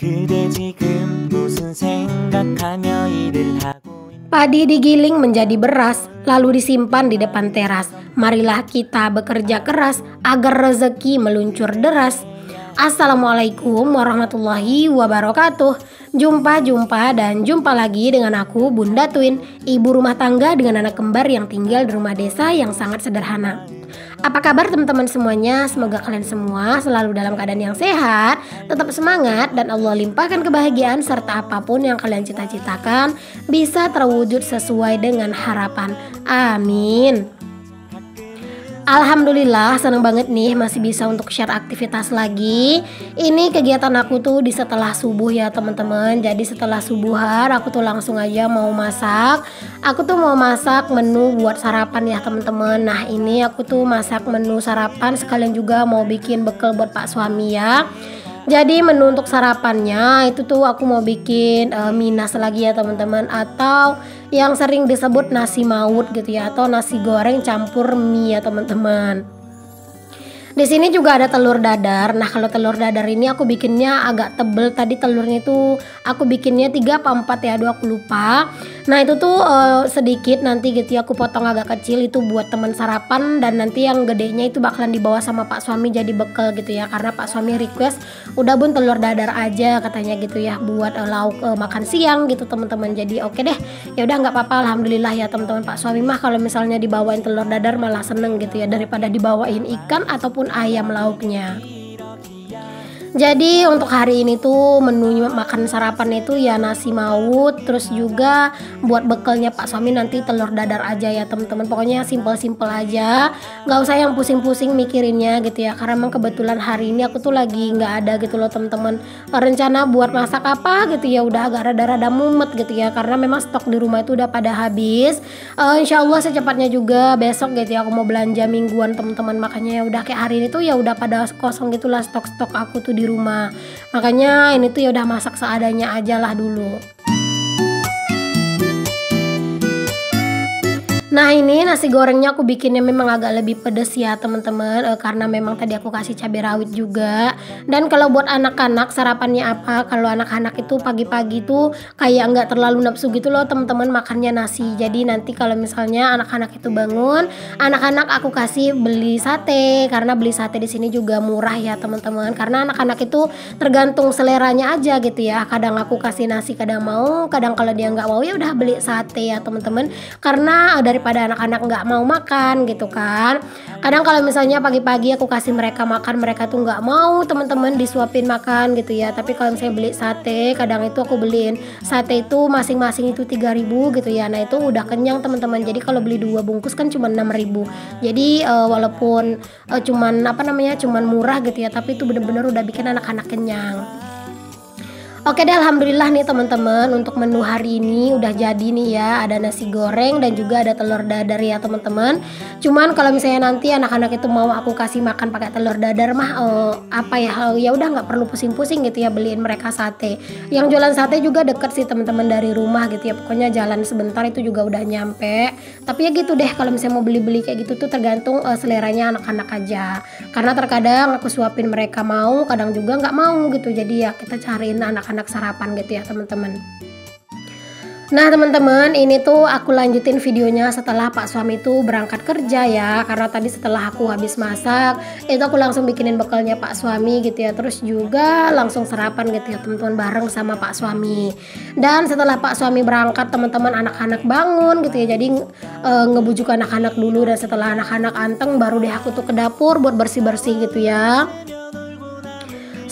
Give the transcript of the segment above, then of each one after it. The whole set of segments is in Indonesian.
그대 지금 무슨 생각하며 일을 하고 Padi digiling menjadi beras, lalu disimpan di depan teras. Marilah kita bekerja keras agar rezeki meluncur deras. Assalamualaikum warahmatullahi wabarakatuh. Jumpa dan jumpa lagi dengan aku Bunda Twin, ibu rumah tangga dengan anak kembar yang tinggal di rumah desa yang sangat sederhana. Apa kabar teman-teman semuanya? Semoga kalian semua selalu dalam keadaan yang sehat, tetap semangat, dan Allah limpahkan kebahagiaan serta apapun yang kalian cita-citakan bisa terwujud sesuai dengan harapan. Amin. Alhamdulillah, seneng banget nih masih bisa untuk share aktivitas lagi. Ini kegiatan aku tuh di setelah subuh ya teman-teman. Jadi setelah subuhan aku tuh langsung aja mau masak. Aku tuh mau masak menu buat sarapan ya teman-teman. Nah ini aku tuh masak menu sarapan, sekalian juga mau bikin bekal buat Pak suami ya. Jadi menu untuk sarapannya itu tuh aku mau bikin minas lagi ya teman-teman, atau yang sering disebut nasi maut gitu ya, atau nasi goreng campur mie ya teman-teman. Di sini juga ada telur dadar. Nah kalau telur dadar ini aku bikinnya agak tebel. Tadi telurnya itu aku bikinnya 3 apa 4 ya, aduh aku lupa. Nah itu tuh sedikit nanti gitu ya, aku potong agak kecil itu buat teman sarapan. Dan nanti yang gedenya itu bakalan dibawa sama Pak suami jadi bekal gitu ya, karena Pak suami request udah bun telur dadar aja katanya gitu ya, buat lauk makan siang gitu teman-teman. Jadi oke deh, ya udah nggak apa-apa, alhamdulillah ya teman-teman. Pak suami mah kalau misalnya dibawain telur dadar malah seneng gitu ya, daripada dibawain ikan ataupun ayam lauknya. Jadi untuk hari ini tuh menu makan sarapan itu ya nasi maut, terus juga buat bekalnya Pak suami nanti telur dadar aja ya teman-teman. Pokoknya simpel-simpel aja, nggak usah yang pusing-pusing mikirinnya gitu ya, karena memang kebetulan hari ini aku tuh lagi nggak ada gitu loh teman-teman. Rencana buat masak apa gitu ya udah agak rada-rada mumet gitu ya, karena memang stok di rumah itu udah pada habis. Insya Allah secepatnya juga besok gitu ya aku mau belanja mingguan teman-teman. Makanya ya udah kayak hari ini tuh ya udah pada kosong gitulah stok-stok aku tuh di rumah. Makanya ini tuh ya udah masak seadanya aja lah dulu. Nah ini nasi gorengnya aku bikinnya memang agak lebih pedes ya teman-teman, karena memang tadi aku kasih cabai rawit juga. Dan kalau buat anak-anak sarapannya apa? Kalau anak-anak itu pagi-pagi tuh kayak nggak terlalu nafsu gitu loh teman-teman makannya nasi. Jadi nanti kalau misalnya anak-anak itu bangun, anak-anak aku kasih beli sate, karena beli sate di sini juga murah ya teman-teman. Karena anak-anak itu tergantung seleranya aja gitu ya. Kadang aku kasih nasi, kadang mau, kadang kalau dia nggak mau ya udah beli sate ya teman-teman. Karena daripada anak-anak nggak mau makan gitu kan. Kadang kalau misalnya pagi-pagi aku kasih mereka makan, mereka tuh nggak mau teman-teman disuapin makan gitu ya. Tapi kalau misalnya beli sate, kadang itu aku beliin sate itu masing-masing itu 3.000 gitu ya. Nah itu udah kenyang teman-teman. Jadi kalau beli 2 bungkus kan cuma 6.000. Jadi walaupun cuman murah gitu ya, tapi itu bener-bener udah bikin anak-anak kenyang. Oke deh, alhamdulillah nih teman-teman, untuk menu hari ini udah jadi nih ya. Ada nasi goreng dan juga ada telur dadar ya teman-teman. Cuman kalau misalnya nanti anak-anak itu mau aku kasih makan pakai telur dadar mah ya udah nggak perlu pusing-pusing gitu ya, beliin mereka sate. Yang jualan sate juga deket sih teman-teman dari rumah gitu ya. Pokoknya jalan sebentar itu juga udah nyampe. Tapi ya gitu deh, kalau misalnya mau beli-beli kayak gitu tuh tergantung seleranya anak-anak aja. Karena terkadang aku suapin mereka mau, kadang juga nggak mau gitu. Jadi ya kita cariin anak sarapan gitu ya teman-teman. Nah teman-teman, ini tuh aku lanjutin videonya setelah Pak suami tuh berangkat kerja ya. Karena tadi setelah aku habis masak, itu aku langsung bikinin bekalnya Pak suami gitu ya. Terus juga langsung sarapan gitu ya teman-teman, bareng sama Pak suami. Dan setelah Pak suami berangkat teman-teman, anak-anak bangun gitu ya. Jadi ngebujuk anak-anak dulu, dan setelah anak-anak anteng baru deh aku tuh ke dapur buat bersih-bersih gitu ya.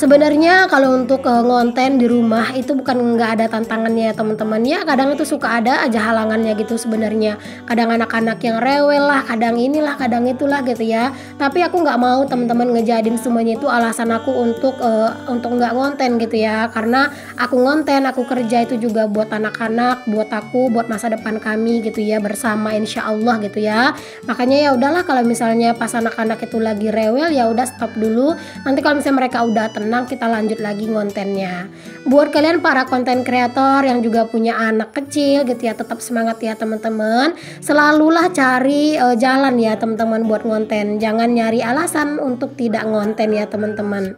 Sebenarnya kalau untuk ngonten di rumah itu bukan nggak ada tantangannya ya teman-teman ya, kadang itu suka ada aja halangannya gitu sebenarnya. Kadang anak-anak yang rewel lah, kadang inilah, kadang itulah gitu ya. Tapi aku nggak mau teman-teman ngejadiin semuanya itu alasan aku untuk nggak ngonten gitu ya. Karena aku ngonten, aku kerja itu juga buat anak-anak, buat aku, buat masa depan kami gitu ya, bersama insya Allah gitu ya. Makanya ya udahlah, kalau misalnya pas anak-anak itu lagi rewel ya udah stop dulu. Nanti kalau misalnya mereka udah tenang, kita lanjut lagi ngontennya. Buat kalian para konten kreator yang juga punya anak kecil gitu ya, tetap semangat ya teman-teman. Selalulah cari jalan ya teman-teman buat ngonten. Jangan nyari alasan untuk tidak ngonten ya teman-teman.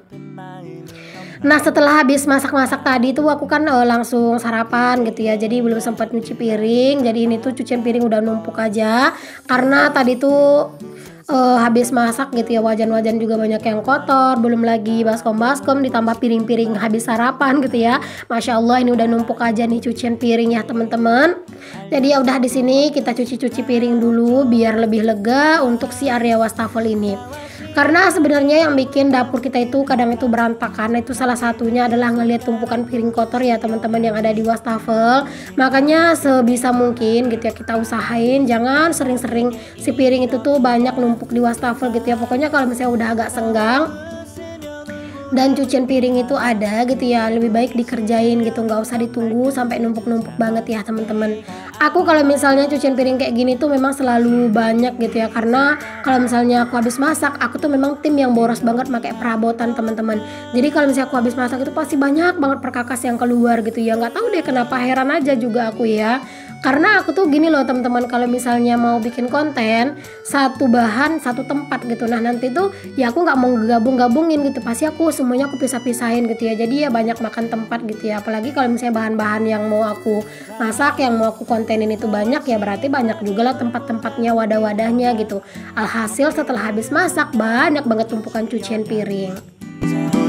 Nah setelah habis masak-masak tadi tuh aku kan langsung sarapan gitu ya, jadi belum sempat nyuci piring. Jadi ini tuh cucian piring udah numpuk aja karena tadi tuh habis masak gitu ya, wajan-wajan juga banyak yang kotor, belum lagi baskom-baskom ditambah piring-piring habis sarapan gitu ya. Masya Allah ini udah numpuk aja nih cucian piring ya teman-teman. Jadi ya udah di sini kita cuci-cuci piring dulu biar lebih lega untuk si area wastafel ini. Karena sebenarnya yang bikin dapur kita itu kadang itu berantakan, itu salah satunya adalah ngelihat tumpukan piring kotor ya teman-teman yang ada di wastafel. Makanya sebisa mungkin gitu ya kita usahain jangan sering-sering si piring itu tuh banyak numpuk di wastafel gitu ya. Pokoknya kalau misalnya udah agak senggang dan cucian piring itu ada gitu ya, lebih baik dikerjain gitu, nggak usah ditunggu sampai numpuk-numpuk banget ya teman-teman. Aku kalau misalnya cucian piring kayak gini tuh memang selalu banyak gitu ya, karena kalau misalnya aku habis masak aku tuh memang tim yang boros banget pakai perabotan teman-teman. Jadi kalau misalnya aku habis masak itu pasti banyak banget perkakas yang keluar gitu ya, nggak tahu deh kenapa, heran aja juga aku ya. Karena aku tuh gini loh teman-teman, kalau misalnya mau bikin konten satu bahan satu tempat gitu, nah nanti tuh ya aku nggak mau gabung-gabungin gitu, pasti aku semuanya aku pisah-pisahin gitu ya, jadi ya banyak makan tempat gitu ya. Apalagi kalau misalnya bahan-bahan yang mau aku masak, yang mau aku kontenin itu banyak ya, berarti banyak juga lah tempat-tempatnya, wadah-wadahnya gitu. Alhasil setelah habis masak banyak banget tumpukan cucian piring.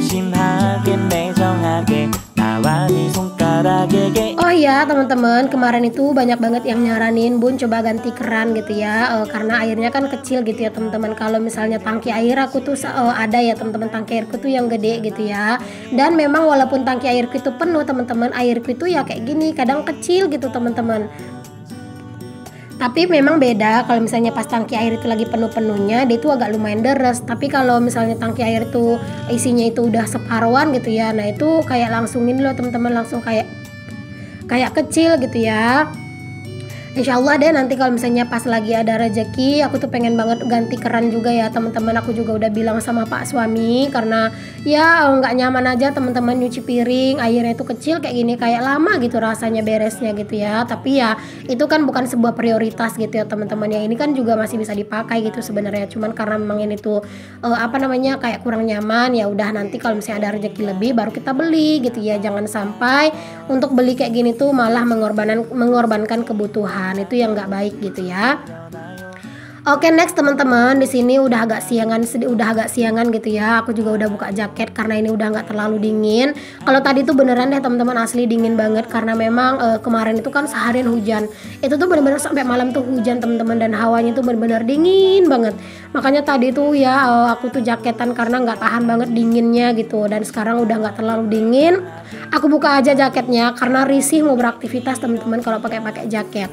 조심하게 매정하게 나와 네 손가락에게. Oh ya teman-teman, kemarin itu banyak banget yang nyaranin Bun coba ganti keran gitu ya, karena airnya kan kecil gitu ya teman-teman. Kalau misalnya tangki air aku tuh ada ya teman-teman, tangki airku tuh yang gede gitu ya. Dan memang walaupun tangki airku itu penuh teman-teman, airku itu ya kayak gini, kadang kecil gitu teman-teman. Tapi memang beda kalau misalnya pas tangki air itu lagi penuh-penuhnya, dia itu agak lumayan deres. Tapi kalau misalnya tangki air itu isinya itu udah separuhan gitu ya, nah itu kayak langsung ini loh teman-teman, langsung kayak kecil gitu ya. Insya Allah deh nanti kalau misalnya pas lagi ada rezeki, aku tuh pengen banget ganti keran juga ya teman-teman. Aku juga udah bilang sama Pak suami, karena ya nggak nyaman aja teman-teman nyuci piring airnya itu kecil kayak gini, kayak lama gitu rasanya beresnya gitu ya. Tapi ya itu kan bukan sebuah prioritas gitu ya teman-teman ya, ini kan juga masih bisa dipakai gitu sebenarnya, cuman karena memang ini tuh kayak kurang nyaman, ya udah nanti kalau misalnya ada rezeki lebih baru kita beli gitu ya. Jangan sampai untuk beli kayak gini tuh malah mengorbankan kebutuhan, itu yang nggak baik gitu ya. Oke, next teman-teman, di sini udah agak siangan gitu ya. Aku juga udah buka jaket karena ini udah nggak terlalu dingin. Kalau tadi tuh beneran deh teman-teman, asli dingin banget karena memang kemarin itu kan seharian hujan. Itu tuh bener-bener sampai malam tuh hujan teman-teman, dan hawanya tuh bener-bener dingin banget. Makanya tadi tuh ya aku tuh jaketan karena nggak tahan banget dinginnya gitu. Dan sekarang udah nggak terlalu dingin. Aku buka aja jaketnya karena risih mau beraktivitas teman-teman kalau pakai jaket.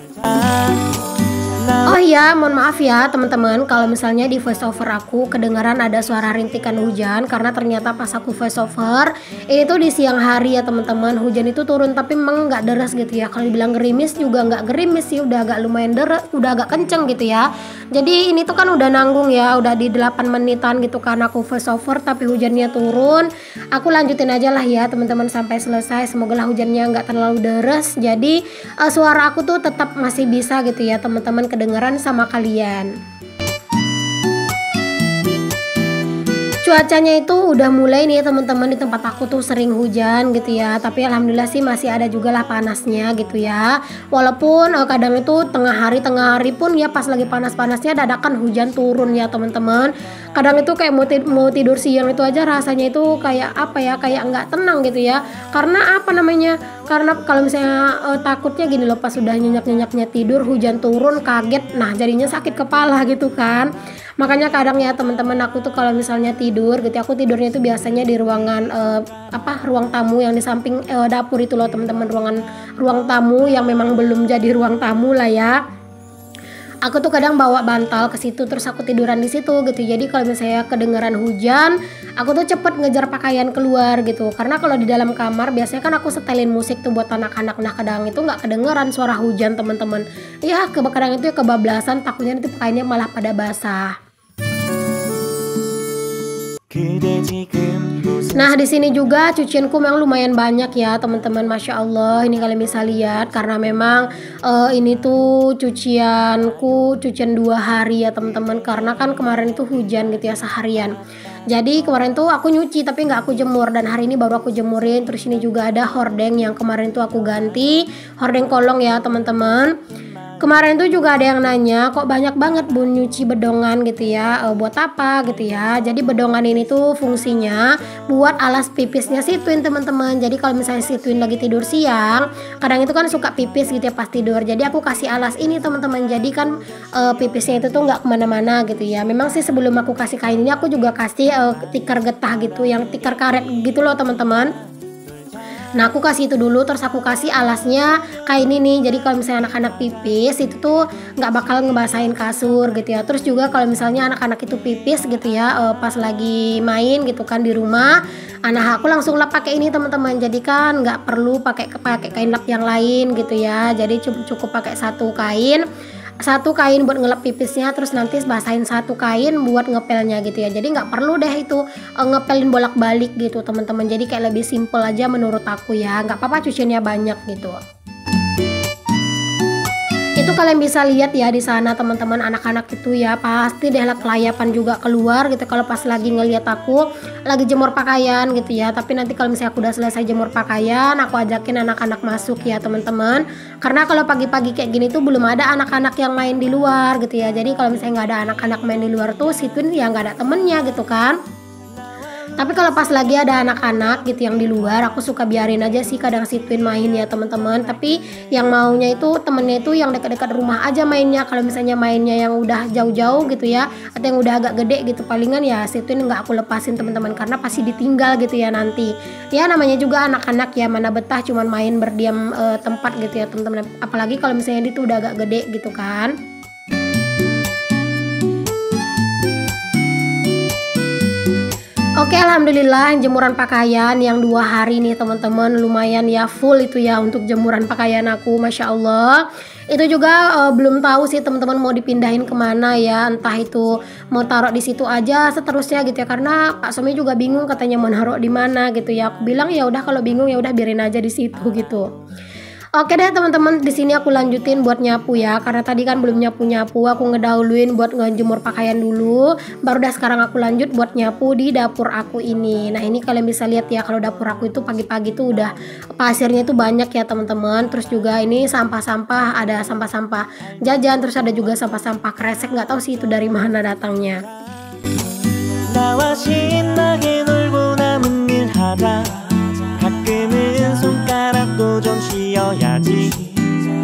Oh iya, mohon maaf ya teman-teman kalau misalnya di voice over aku kedengaran ada suara rintikan hujan, karena ternyata pas aku voice over ini tuh di siang hari ya teman-teman, hujan itu turun tapi memang nggak deras gitu ya. Kalau dibilang gerimis juga nggak gerimis sih, udah agak lumayan deras, udah agak kenceng gitu ya. Jadi ini tuh kan udah nanggung ya, udah di 8 menitan gitu kan aku voice over tapi hujannya turun. Aku lanjutin aja lah ya teman-teman sampai selesai, semoga lah hujannya nggak terlalu deras. Jadi suara aku tuh tetap masih bisa gitu ya teman-teman kedengaran sama kalian. Cuacanya itu udah mulai nih teman-teman, di tempat aku tuh sering hujan gitu ya, tapi alhamdulillah sih masih ada juga lah panasnya gitu ya. Walaupun kadang itu tengah hari pun ya pas lagi panas-panasnya dadakan hujan turun ya teman-teman. Kadang itu kayak mau tidur siang itu aja rasanya itu kayak kayak nggak tenang gitu ya. Karena karena kalau misalnya takutnya gini loh, pas sudah nyenyak-nyenyaknya tidur hujan turun kaget, nah jadinya sakit kepala gitu kan. Makanya kadang ya teman-teman aku tuh kalau misalnya tidur gitu, aku tidurnya itu biasanya di ruangan ruang tamu yang di samping dapur itu loh teman-teman, ruang tamu yang memang belum jadi ruang tamu lah ya. Aku tuh kadang bawa bantal ke situ terus aku tiduran di situ gitu. Jadi kalau misalnya kedengeran hujan, aku tuh cepet ngejar pakaian keluar gitu. Karena kalau di dalam kamar biasanya kan aku setelin musik tuh buat anak-anak. Nah kadang itu nggak kedengeran suara hujan teman-teman. Ya kadang itu ya kebablasan, takutnya nanti pakaiannya malah pada basah. Nah di sini juga cucianku memang lumayan banyak ya teman-teman, masya Allah. Ini kalian bisa lihat karena memang ini tuh cucian 2 hari ya teman-teman, karena kan kemarin itu hujan gitu ya seharian. Jadi kemarin tuh aku nyuci tapi nggak aku jemur, dan hari ini baru aku jemurin. Terus ini juga ada hordeng yang kemarin tuh aku ganti, hordeng kolong ya teman-teman. Kemarin tuh juga ada yang nanya, kok banyak banget bun nyuci bedongan gitu ya, buat apa gitu ya. Jadi bedongan ini tuh fungsinya buat alas pipisnya si Twin teman-teman. Jadi kalau misalnya si Twin lagi tidur siang, kadang itu kan suka pipis gitu ya pas tidur. Jadi aku kasih alas ini teman-teman. Jadi kan pipisnya itu tuh nggak kemana-mana gitu ya. Memang sih sebelum aku kasih kain ini aku juga kasih tikar getah gitu, yang tikar karet gitu loh teman-teman. Nah aku kasih itu dulu, terus aku kasih alasnya kain ini. Jadi kalau misalnya anak-anak pipis itu tuh nggak bakal ngebasahin kasur gitu ya. Terus juga kalau misalnya anak-anak itu pipis gitu ya, pas lagi main gitu kan di rumah, anak aku langsung lap pakai ini teman-teman. Jadi kan nggak perlu pakai kain lap yang lain gitu ya. Jadi cukup pakai satu kain buat ngelap pipisnya, terus nanti basahin satu kain buat ngepelnya gitu ya. Jadi nggak perlu deh itu ngepelin bolak-balik gitu teman-teman. Jadi kayak lebih simple aja menurut aku ya. Nggak apa-apa cuciannya banyak gitu. Itu kalian bisa lihat ya di sana teman-teman, anak-anak itu ya pasti deh kelayapan juga keluar gitu kalau pas lagi ngelihat aku lagi jemur pakaian gitu ya. Tapi nanti kalau misalnya aku udah selesai jemur pakaian, aku ajakin anak-anak masuk ya teman-teman. Karena kalau pagi-pagi kayak gini tuh belum ada anak-anak yang main di luar gitu ya. Jadi kalau misalnya nggak ada anak-anak main di luar tuh si Twin ya nggak ada temennya gitu kan. Tapi kalau pas lagi ada anak-anak gitu yang di luar, aku suka biarin aja sih kadang si Twin main ya teman-teman. Tapi yang maunya itu temennya itu yang dekat-dekat rumah aja mainnya. Kalau misalnya mainnya yang udah jauh-jauh gitu ya, atau yang udah agak gede gitu, palingan ya si Twin nggak aku lepasin teman-teman, karena pasti ditinggal gitu ya nanti. Ya namanya juga anak-anak ya, mana betah cuman main berdiam tempat gitu ya teman-teman. Apalagi kalau misalnya dia tuh udah agak gede gitu kan. Oke, alhamdulillah jemuran pakaian yang 2 hari nih teman-teman, lumayan ya full itu ya untuk jemuran pakaian aku, masya Allah. Itu juga belum tahu sih teman-teman mau dipindahin kemana ya, entah itu mau taruh di situ aja seterusnya gitu ya, karena Pak Somi juga bingung katanya mau naruh di mana gitu ya. Aku bilang ya udah kalau bingung ya udah biarin aja di situ gitu. Oke deh teman-teman, di sini aku lanjutin buat nyapu ya, karena tadi kan belum nyapu-nyapu, aku ngedahuluin buat ngejemur pakaian dulu, baru dah sekarang aku lanjut buat nyapu di dapur aku ini. Nah ini kalian bisa lihat ya, kalau dapur aku itu pagi-pagi tuh udah pasirnya itu banyak ya teman-teman. Terus juga ini sampah-sampah, ada sampah-sampah jajan, terus ada juga sampah-sampah kresek, nggak tahu sih itu dari mana datangnya. 나와 신나게 놀고 남은 일 하다 가끔은 손가락도 좀 쉬어야지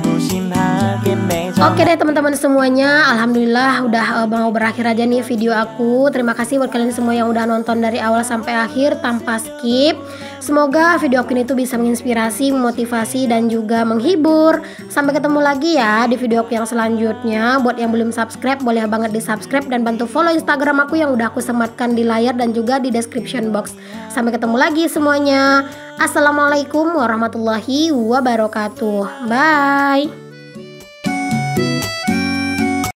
무심하게 매저. Oke deh teman-teman semuanya, alhamdulillah udah mau berakhir aja nih video aku. Terima kasih buat kalian semua yang udah nonton dari awal sampai akhir tanpa skip. Semoga video aku ini tuh bisa menginspirasi, memotivasi, dan juga menghibur. Sampai ketemu lagi ya di video aku yang selanjutnya. Buat yang belum subscribe, boleh banget di subscribe dan bantu follow Instagram aku yang udah aku sematkan di layar dan juga di description box. Sampai ketemu lagi semuanya. Assalamualaikum warahmatullahi wabarakatuh. Bye.